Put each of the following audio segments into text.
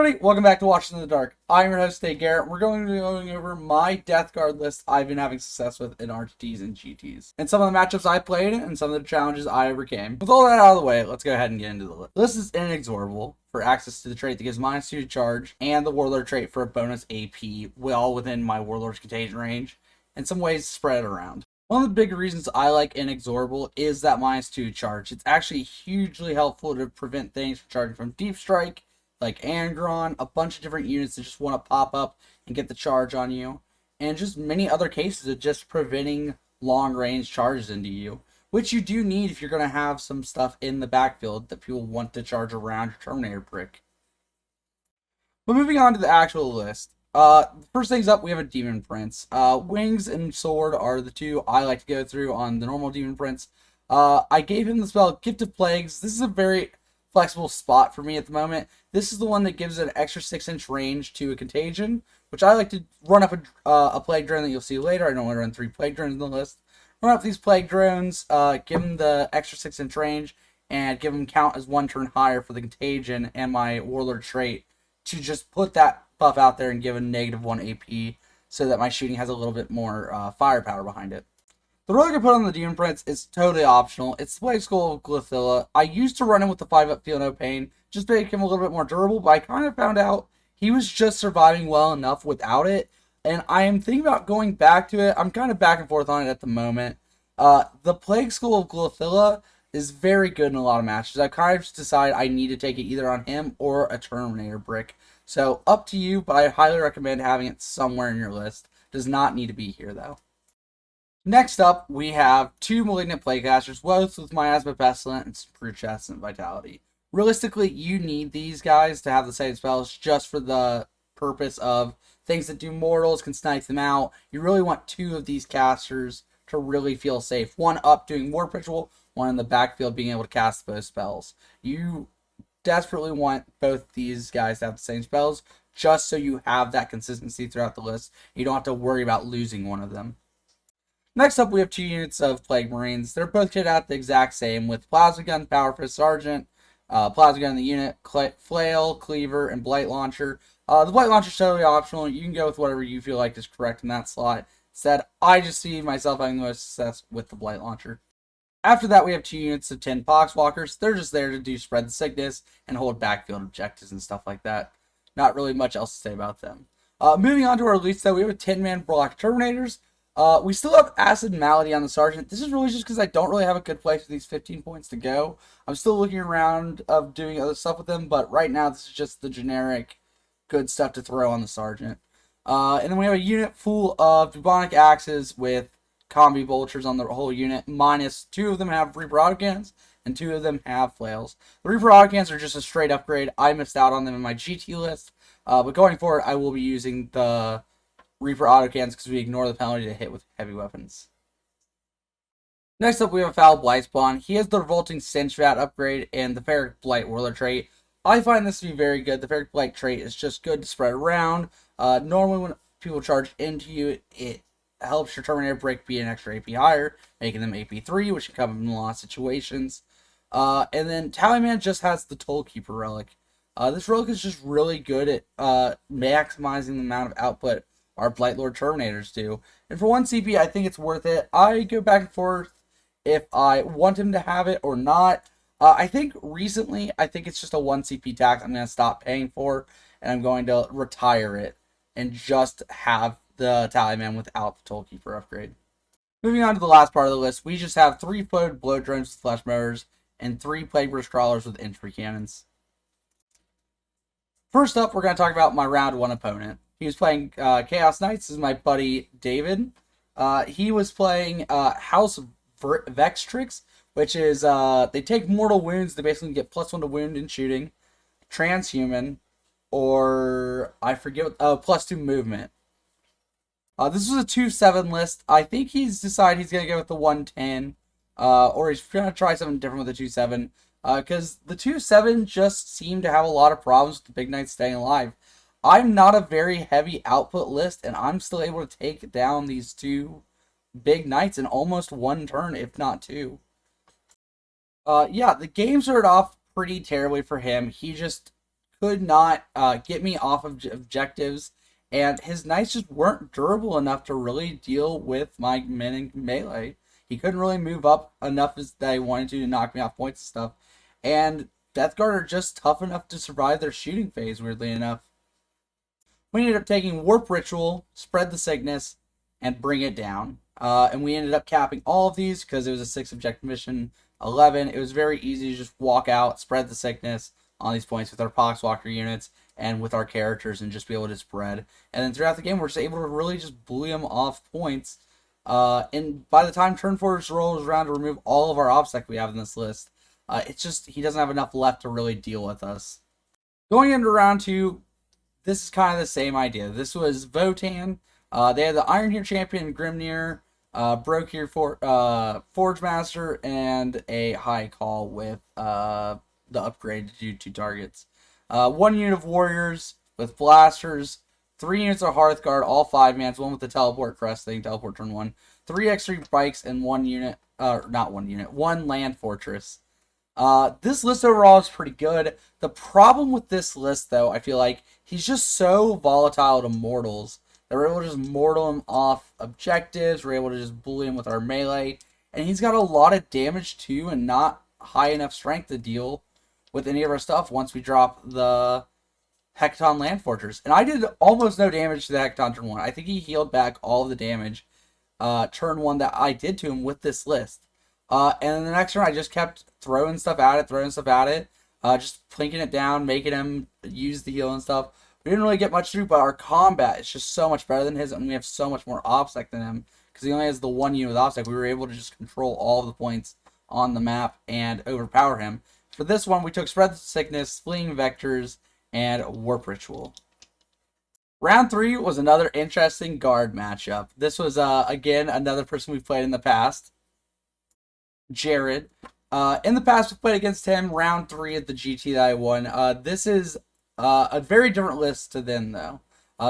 everybody, welcome back to Watching in the Dark. I'm your host, Dave Garrett. We're going to be going over my death guard list I've been having success with in RTTs and GTs. And some of the matchups I played in and some of the challenges I overcame. With all that out of the way, let's go ahead and get into the list. This is inexorable for access to the trait that gives -2 to charge, and the Warlord trait for a bonus AP, well within my Warlord's contagion range, and some ways to spread it around. One of the big reasons I like Inexorable is that -2 charge. It's actually hugely helpful to prevent things from charging from Deep Strike, like Angron, a bunch of different units that just want to pop up and get the charge on you, and just many other cases of just preventing long-range charges into you, which you do need if you're going to have some stuff in the backfield that people want to charge around your Terminator brick. But moving on to the actual list. First things up, we have a Demon Prince. Wings and Sword are the two I like to go through on the normal Demon Prince. I gave him the spell Gift of Plagues. This is a very flexible spot for me at the moment. This is the one that gives an extra 6-inch range to a contagion, which I like to run up a plague drone that you'll see later. I don't want to run 3 plague drones on the list. Run up these plague drones, give them the extra 6-inch range, and give them count as 1 turn higher for the contagion and my Warlord trait to just put that buff out there and give a -1 AP so that my shooting has a little bit more firepower behind it. The role I can put on the Demon Prince is totally optional. It's the Plague Skull of Glithilla. I used to run him with the 5-up Feel No Pain, just to make him a little bit more durable, but I kind of found out he was just surviving well enough without it, and I am thinking about going back to it. I'm kind of back and forth on it at the moment. The Plague Skull of Glithilla is very good in a lot of matches. I kind of just decided I need to take it either on him or a Terminator brick. So, up to you, but I highly recommend having it somewhere in your list. Does not need to be here, though. Next up, we have 2 Malignant Plaguecasters, both with Miasma Pestilent and Brute Chest and Vitality. Realistically, you need these guys to have the same spells just for the purpose of things that do mortals, can snipe them out. You really want 2 of these casters to really feel safe. One up doing Warp Ritual, one in the backfield being able to cast both spells. You desperately want both these guys to have the same spells, just so you have that consistency throughout the list. You don't have to worry about losing one of them. Next up, we have 2 units of Plague Marines. They're both kitted out the exact same, with Plasma Gun, Power Fist Sergeant, Plasma Gun in the unit, Flail, Cleaver, and Blight Launcher. The Blight Launcher is totally optional. You can go with whatever you feel like is correct in that slot. Instead, I just see myself having the most success with the Blight Launcher. After that, we have 2 units of 10 Poxwalkers. They're just there to spread the sickness and hold backfield objectives and stuff like that. Not really much else to say about them. Moving on to our elites, though, we have a 10-man Block Terminators. We still have Acid Malady on the Sergeant. This is really just because I don't really have a good place for these 15 points to go. I'm still looking around of doing other stuff with them, but right now this is just the generic good stuff to throw on the Sergeant. And then we have a unit full of Bubonic Axes with Combi Vultures on the whole unit, minus 2 of them have Reaper Autocans, and 2 of them have Flails. The Reaper Autocans are just a straight upgrade. I missed out on them in my GT list, but going forward I will be using the Reaper Autocans because we ignore the penalty to hit with heavy weapons. Next up, we have a Foul Blight Spawn. He has the Revolting Cinch Vat upgrade and the Ferric Blight Warlord trait. I find this to be very good. The Ferric Blight trait is just good to spread around. Normally when people charge into you, it helps your Terminator break be an extra AP higher, making them AP3, which can come in a lot of situations. And then Tallyman just has the Tollkeeper relic. This relic is just really good at maximizing the amount of output our Blightlord Terminators do. And for 1 CP, I think it's worth it. I go back and forth if I want him to have it or not. I think recently, I think it's just a 1 CP tax I'm going to stop paying for, and I'm going to retire it and just have the Tallyman without the Tollkeeper upgrade. Moving on to the last part of the list, we just have 3 floated blow drones with flash motors and 3 Plague Burst Crawlers with infantry cannons. First up, we're going to talk about my round 1 opponent. He was playing Chaos Knights. This is my buddy David. He was playing House Vextrix, which is they take mortal wounds. They basically get +1 to wound and shooting, transhuman, or I forget what, +2 movement. This was a 2-7 list. I think he's decided he's going to go with the 110, or he's going to try something different with the 2-7, because the 2-7 just seemed to have a lot of problems with the Big Knights staying alive. I'm not a very heavy output list, and I'm still able to take down these 2 Big Knights in almost 1 turn, if not 2. Yeah, the game started off pretty terribly for him. He just could not get me off of objectives, and his knights just weren't durable enough to really deal with my min melee. He couldn't really move up enough as that I wanted to knock me off points and stuff. And Death Guard are just tough enough to survive their shooting phase, weirdly enough. We ended up taking Warp Ritual, Spread the Sickness, and Bring It Down. And we ended up capping all of these because it was a 6 objective mission, 11. It was very easy to just walk out, spread the sickness on these points with our Poxwalker units and with our characters and just be able to spread. And then throughout the game, we're just able to really just bully them off points. And by the time turn 4 rolls around to remove all of our obstacle we have in this list, it's just he doesn't have enough left to really deal with us. Going into round 2, this is kind of the same idea. This was Votan. They had the Iron Here champion Grimnir, Broke Here Forgemaster, and a high call with the upgrade to do 2 targets. 1 unit of warriors with blasters, 3 units of Hearthguard, all 5-mans, 1 with the teleport crest thing, teleport turn 1, 3 X3 bikes, and 1 unit, not 1 unit, 1 land fortress. This list overall is pretty good. The problem with this list, though, I feel like he's just so volatile to mortals that we're able to just mortal him off objectives. We're able to just bully him with our melee. And he's got a lot of damage, too, and not high enough strength to deal with any of our stuff once we drop the Hecaton Land Fortress. And I did almost no damage to the Hecaton turn 1. I think he healed back all of the damage turn 1 that I did to him with this list. And then the next turn, I just kept throwing stuff at it, just plinking it down, making him use the heal and stuff. We didn't really get much through, but our combat is just so much better than his, and we have so much more OBSEC than him, because he only has the 1 unit with OBSEC. We were able to just control all of the points on the map and overpower him. For this one, we took Spread the Sickness, Fleeing Vectors, and Warp Ritual. Round 3 was another interesting guard matchup. This was, again, another person we've played in the past. Jared. In the past, we played against him round 3 at the GT that I won. This is a very different list to then, though.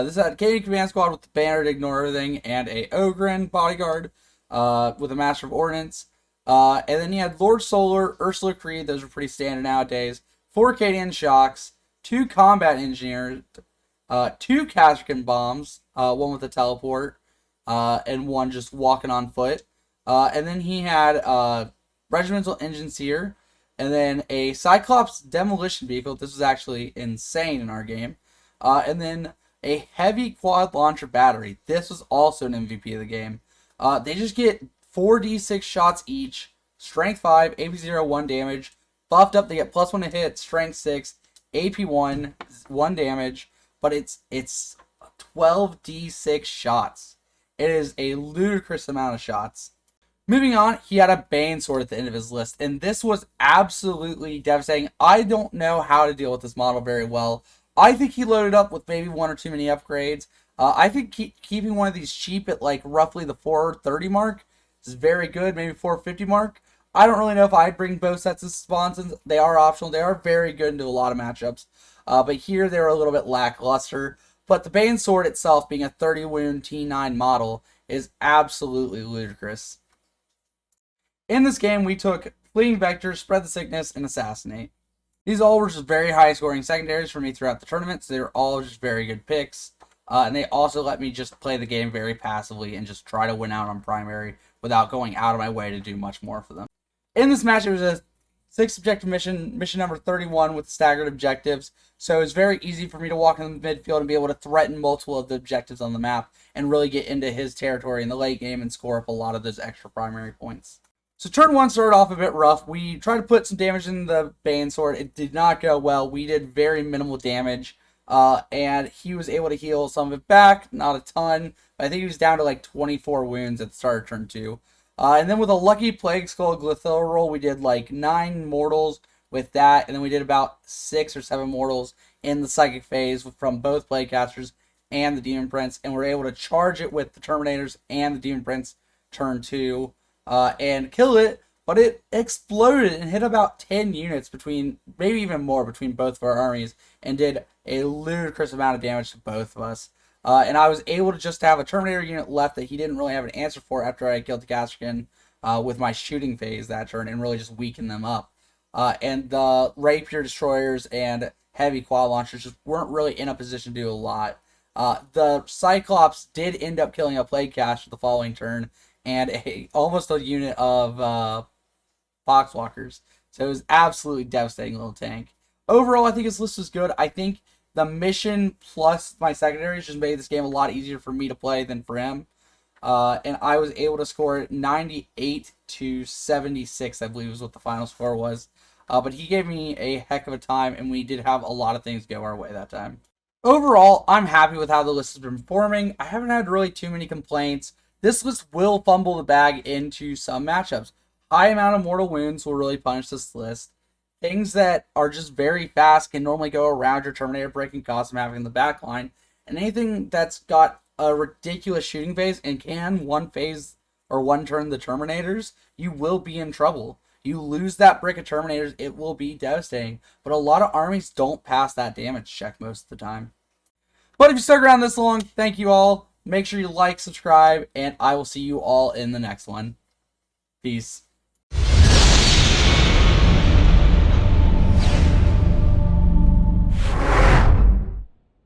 This had a Canadian Command Squad with the banner to ignore everything, and a Ogren bodyguard with a Master of Ordnance. And then you had Lord Solar, Ursula Creed, those are pretty standard nowadays. 4 Cadian Shocks, 2 Combat Engineers, 2 Castrican Bombs, 1 with a teleport, and 1 just walking on foot. And then he had Regimental Engineer, and then a Cyclops Demolition Vehicle. This was actually insane in our game. And then a Heavy Quad Launcher Battery. This was also an MVP of the game. They just get 4d6 shots each, Strength 5, AP 0, 1 damage. Buffed up, they get +1 to hit, Strength 6, AP 1, 1 damage. But it's 12d6 shots. It is a ludicrous amount of shots. Moving on, he had a Bane Sword at the end of his list, and this was absolutely devastating. I don't know how to deal with this model very well. I think he loaded up with maybe 1 or 2 many upgrades. I think keeping one of these cheap at like roughly the 430 mark is very good, maybe 450 mark. I don't really know if I'd bring both sets of spawns. They are optional. They are very good into a lot of matchups. But here they're a little bit lackluster. But the Bane Sword itself, being a 30 wound T9 model, is absolutely ludicrous. In this game, we took Fleeing Vector, Spread the Sickness, and Assassinate. These all were just very high scoring secondaries for me throughout the tournament, so they were all just very good picks. And they also let me just play the game very passively and just try to win out on primary without going out of my way to do much more for them. In this match, it was a 6 objective mission number 31 with staggered objectives, so it was very easy for me to walk in the midfield and be able to threaten multiple of the objectives on the map and really get into his territory in the late game and score up a lot of those extra primary points. So turn 1 started off a bit rough. We tried to put some damage in the Bane Sword. It did not go well. We did very minimal damage. And he was able to heal some of it back. Not a ton. But I think he was down to like 24 wounds at the start of turn 2. And then with a lucky Plague Skull Glithilla roll, we did like 9 mortals with that. And then we did about 6 or 7 mortals in the Psychic phase from both Plaguecasters and the Demon Prince. And we're able to charge it with the Terminators and the Demon Prince turn 2. And kill it, but it exploded and hit about 10 units between, maybe even more, between both of our armies, and did a ludicrous amount of damage to both of us. And I was able to just have a Terminator unit left that he didn't really have an answer for after I killed the Castrican with my shooting phase that turn and really just weaken them up. And the Rapier Destroyers and heavy quad launchers just weren't really in a position to do a lot. The Cyclops did end up killing a plague cache the following turn, and almost a unit of Foxwalkers. So it was absolutely devastating little tank. Overall, I think his list was good. I think the mission plus my secondaries just made this game a lot easier for me to play than for him. And I was able to score 98 to 76, I believe is what the final score was. But he gave me a heck of a time, and we did have a lot of things go our way that time. Overall, I'm happy with how the list has been performing. I haven't had really too many complaints. This list will fumble the bag into some matchups. High amount of mortal wounds will really punish this list. Things that are just very fast can normally go around your Terminator breaking cost from having the backline. And anything that's got a ridiculous shooting phase and can one phase or one turn the Terminators, you will be in trouble. You lose that brick of Terminators, it will be devastating. But a lot of armies don't pass that damage check most of the time. But if you stuck around this long, thank you all. Make sure you like, subscribe, and I will see you all in the next one. Peace.